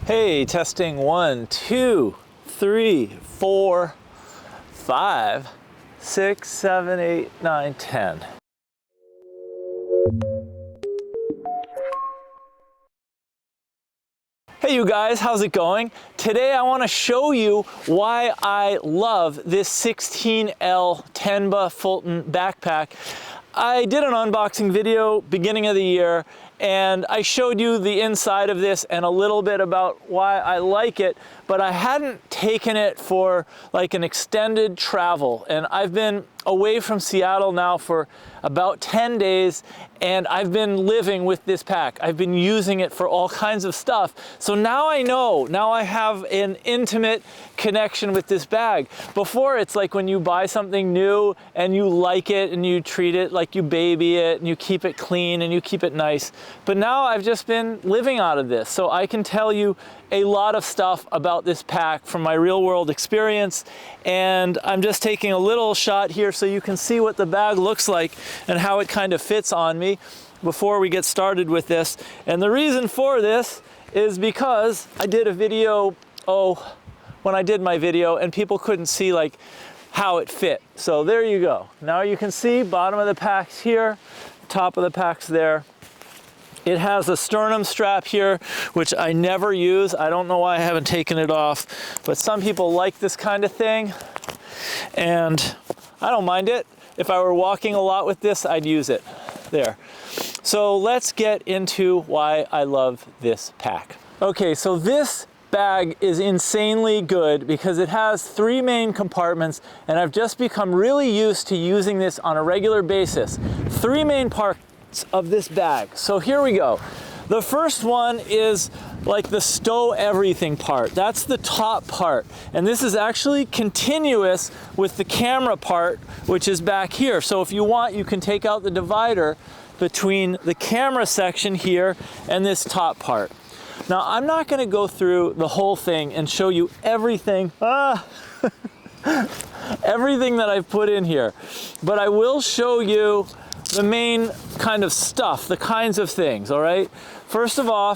Hey, testing 1, 2, 3, 4, 5, 6, 7, 8, 9, 10. Hey you guys, how's it going? Today I want to show you why I love this 16L Tenba Fulton backpack. I did an unboxing video beginning of the year and I showed you the inside of this and a little bit about why I like it, but I hadn't taken it for like an extended travel. And I've been away from Seattle now for about 10 days and I've been living with this pack. I've been using it for all kinds of stuff. So now I know, now I have an intimate connection with this bag. Before it's like when you buy something new and you like it and you treat it like you baby it and you keep it clean and you keep it nice. But now I've just been living out of this. So I can tell you a lot of stuff about this pack from my real world experience. And I'm just taking a little shot here so you can see what the bag looks like and how it kind of fits on me before we get started with this. And the reason for this is because I did a video, when I did my video and people couldn't see like how it fit. So there you go. Now you can see bottom of the pack's here, top of the pack's there. It has a sternum strap here, which I never use. I don't know why I haven't taken it off, but some people like this kind of thing, and I don't mind it. If I were walking a lot with this, I'd use it. There. So let's get into why I love this pack. Okay, so this bag is insanely good because it has 3 main compartments, and I've just become really used to using this on a regular basis. 3 main parts of this bag. So here we go. The first one is like the stow everything part. That's the top part. And this is actually continuous with the camera part, which is back here. So if you want, you can take out the divider between the camera section here and this top part. Now, I'm not going to go through the whole thing and show you everything. Everything that I've put in here, but I will show you the main kind of stuff, the kinds of things, all right? First of all,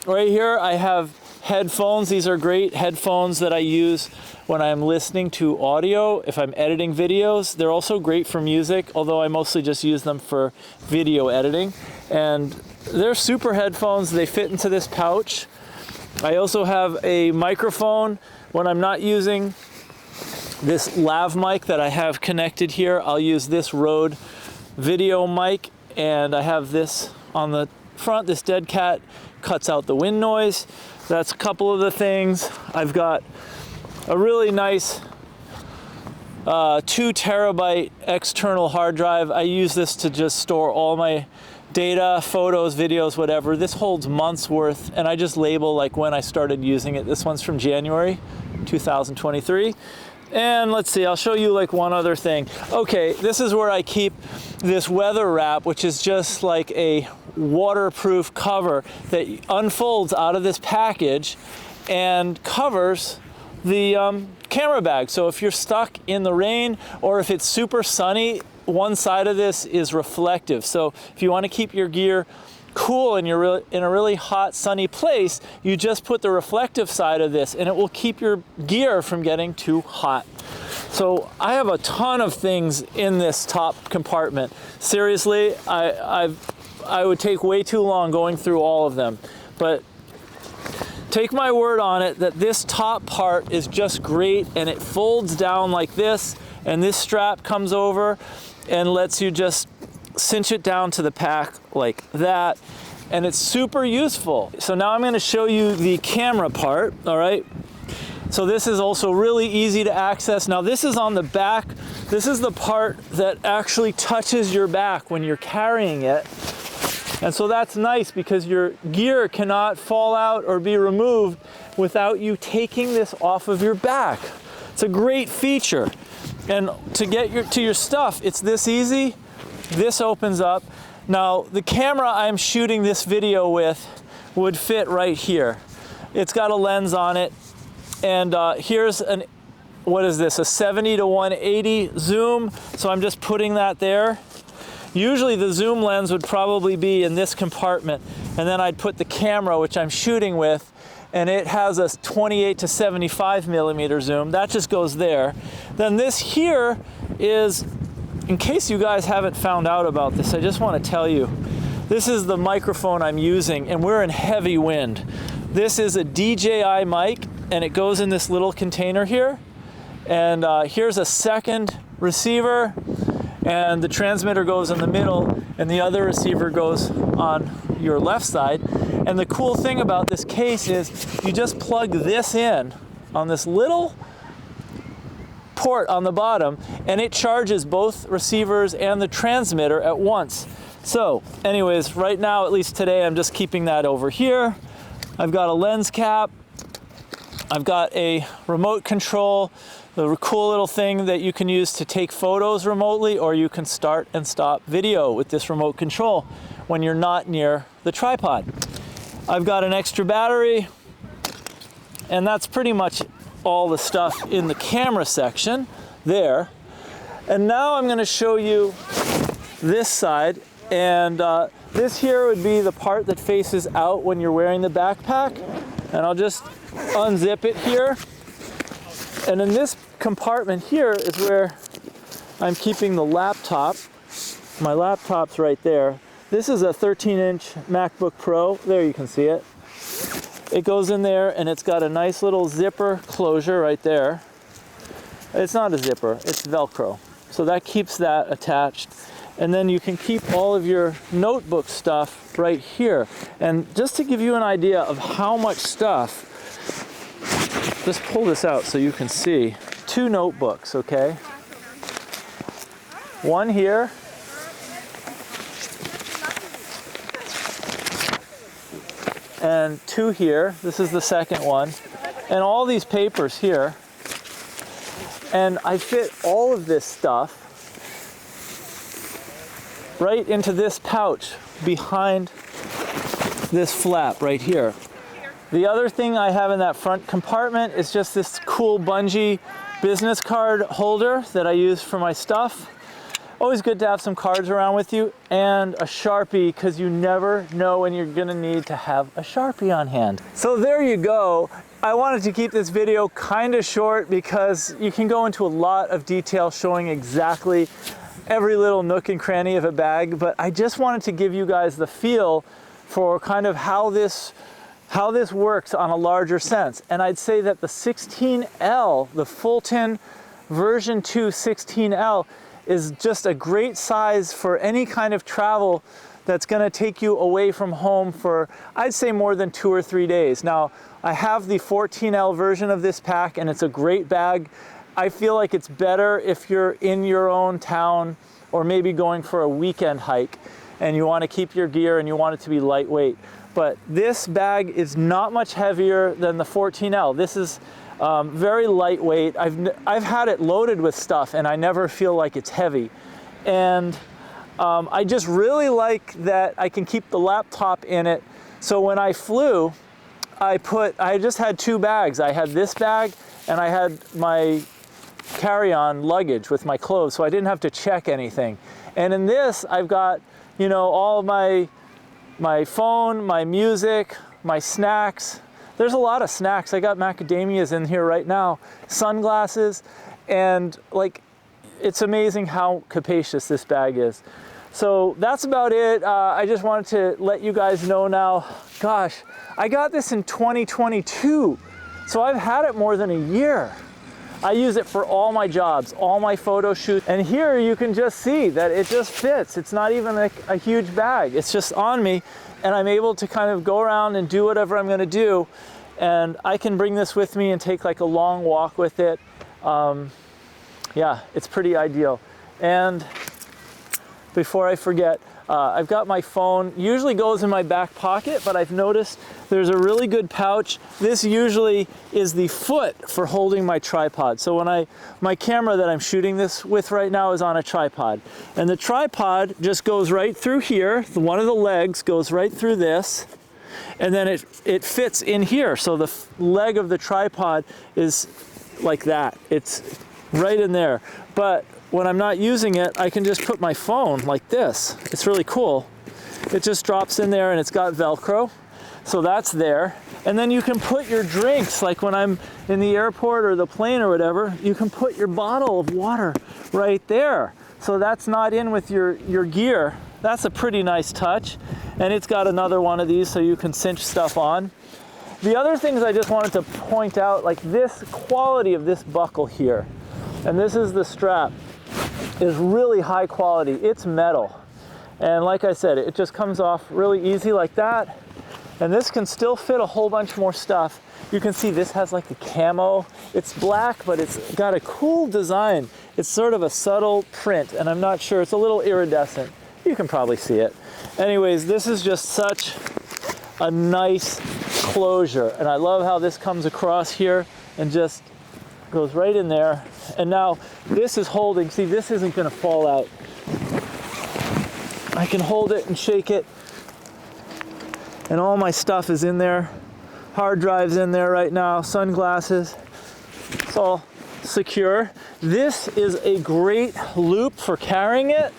right here I have headphones. These are great headphones that I use when I'm listening to audio, if I'm editing videos. They're also great for music, although I mostly just use them for video editing. And they're super headphones. They fit into this pouch. I also have a microphone when I'm not using this lav mic that I have connected here. I'll use this Rode video mic, and I have this on the front. This dead cat cuts out the wind noise. That's a couple of the things. I've got a really nice 2 terabyte external hard drive. I use this to just store all my data, photos, videos, whatever. This holds months worth, and I just label like when I started using it. This one's from January 2023. And let's see, I'll show you like one other thing. Okay, this is where I keep this weather wrap, which is just like a waterproof cover that unfolds out of this package and covers the camera bag. So if you're stuck in the rain or if it's super sunny, one side of this is reflective. So if you want to keep your gear cool and you're in a really hot sunny place, you just put the reflective side of this and it will keep your gear from getting too hot. So I have a ton of things in this top compartment. Seriously, I would take way too long going through all of them, but take my word on it that this top part is just great, and it folds down like this, and this strap comes over and lets you just cinch it down to the pack like that, and it's super useful. So now I'm going to show you the camera part, all right? So this is also really easy to access. Now this is on the back. This is the part that actually touches your back when you're carrying it. And so that's nice because your gear cannot fall out or be removed without you taking this off of your back. It's a great feature. And to get to your stuff, it's this easy. This opens up. Now, the camera I'm shooting this video with would fit right here. It's got a lens on it, and here's what is this, a 70 to 180 zoom, so I'm just putting that there. Usually the zoom lens would probably be in this compartment, and then I'd put the camera, which I'm shooting with, and it has a 28 to 75 millimeter zoom. That just goes there. Then this here is, in case you guys haven't found out about this, I just want to tell you, this is the microphone I'm using, and we're in heavy wind. This is a DJI mic, and it goes in this little container here. And here's a second receiver, and the transmitter goes in the middle, and the other receiver goes on your left side. And the cool thing about this case is you just plug this in on this little port on the bottom, and it charges both receivers and the transmitter at once. So anyways, right now, at least today, I'm just keeping that over here. I've got a lens cap. I've got a remote control, the cool little thing that you can use to take photos remotely, or you can start and stop video with this remote control when you're not near the tripod. I've got an extra battery, and that's pretty much all the stuff in the camera section there. And now I'm going to show you this side, and this here would be the part that faces out when you're wearing the backpack. And I'll just unzip it here. And in this compartment here is where I'm keeping the laptop. My laptop's right there. This is a 13-inch MacBook Pro. There, you can see it. It goes in there, and it's got a nice little zipper closure right there. It's not a zipper, it's Velcro. So that keeps that attached. And then you can keep all of your notebook stuff right here. And just to give you an idea of how much stuff, just pull this out so you can see. 2 notebooks, okay? One here. And 2 here. This is the second one. And all these papers here. And I fit all of this stuff right into this pouch behind this flap right here. The other thing I have in that front compartment is just this cool bungee business card holder that I use for my stuff. Always good to have some cards around with you, and a Sharpie, because you never know when you're gonna need to have a Sharpie on hand. So there you go. I wanted to keep this video kind of short because you can go into a lot of detail showing exactly every little nook and cranny of a bag, but I just wanted to give you guys the feel for kind of how this works on a larger sense. And I'd say that the 16L, the Fulton version 2 16L, is just a great size for any kind of travel that's gonna take you away from home for, I'd say, more than 2 or 3 days. Now, I have the 14L version of this pack, and it's a great bag. I feel like it's better if you're in your own town or maybe going for a weekend hike and you want to keep your gear and you want it to be lightweight. But this bag is not much heavier than the 14L. This is very lightweight. I've had it loaded with stuff and I never feel like it's heavy. And I just really like that I can keep the laptop in it. So when I flew, I just had 2 bags. I had this bag and I had my carry-on luggage with my clothes, so I didn't have to check anything. And in this, I've got, you know, all of my phone, my music, my snacks. There's a lot of snacks. I got macadamias in here right now, sunglasses, and like, it's amazing how capacious this bag is. So that's about it. I just wanted to let you guys know now. Gosh, I got this in 2022, so I've had it more than a year. I use it for all my jobs, all my photo shoots. And here you can just see that it just fits. It's not even like a huge bag. It's just on me, and I'm able to kind of go around and do whatever I'm gonna do. And I can bring this with me and take like a long walk with it. Yeah, it's pretty ideal. And before I forget, I've got my phone, usually goes in my back pocket, but I've noticed there's a really good pouch. This usually is the foot for holding my tripod. So when my camera that I'm shooting this with right now is on a tripod. And the tripod just goes right through here. One of the legs goes right through this. And then it fits in here. So the leg of the tripod is like that. It's right in there. But when I'm not using it, I can just put my phone like this. It's really cool. It just drops in there and it's got Velcro. So that's there. And then you can put your drinks, like when I'm in the airport or the plane or whatever, you can put your bottle of water right there. So that's not in with your gear. That's a pretty nice touch. And it's got another one of these so you can cinch stuff on. The other things I just wanted to point out, like this quality of this buckle here, and this is the strap, is really high quality. It's metal. And like I said, it just comes off really easy like that. And this can still fit a whole bunch more stuff. You can see this has like a camo. It's black, but it's got a cool design. It's sort of a subtle print, and I'm not sure, it's a little iridescent. You can probably see it. Anyways, this is just such a nice closure. And I love how this comes across here and just goes right in there. And now this is holding, see, this isn't gonna fall out. I can hold it and shake it, and all my stuff is in there. Hard drive's in there right now, sunglasses. It's all secure. This is a great loop for carrying it,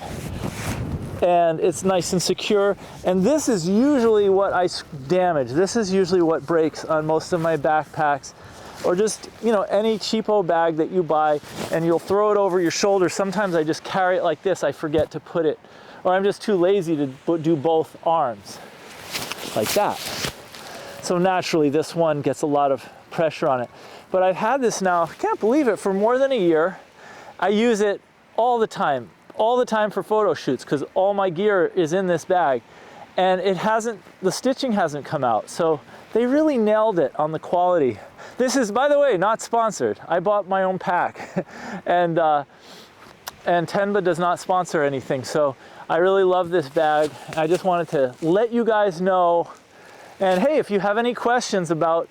and it's nice and secure. And this is usually what I damage. This is usually what breaks on most of my backpacks, or just, you know, any cheapo bag that you buy and you'll throw it over your shoulder. Sometimes I just carry it like this. I forget to put it, or I'm just too lazy to do both arms like that. So naturally this one gets a lot of pressure on it. But I've had this now, I can't believe it, for more than a year. I use it all the time for photo shoots, because all my gear is in this bag, and it hasn't, the stitching hasn't come out. So they really nailed it on the quality. This is, by the way, not sponsored. I bought my own pack and Tenba does not sponsor anything. So I really love this bag. I just wanted to let you guys know. And hey, if you have any questions about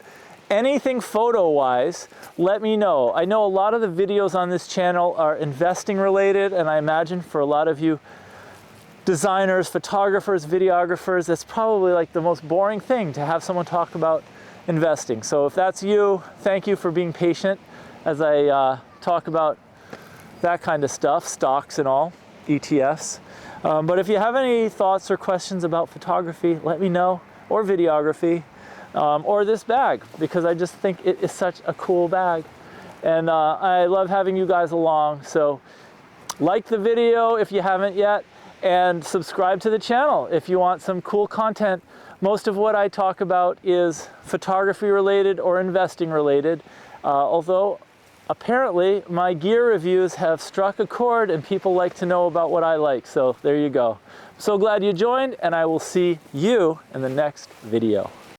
anything photo-wise, let me know. I know a lot of the videos on this channel are investing related, and I imagine for a lot of you designers, photographers, videographers, that's probably like the most boring thing to have someone talk about investing. So if that's you, thank you for being patient as I talk about that kind of stuff, stocks and all, ETFs. But if you have any thoughts or questions about photography, let me know, or videography, or this bag, because I just think it is such a cool bag. And I love having you guys along. So like the video if you haven't yet, and subscribe to the channel if you want some cool content. Most of what I talk about is photography related or investing related, although apparently my gear reviews have struck a chord and people like to know about what I like. So there you go. So glad you joined, and I will see you in the next video.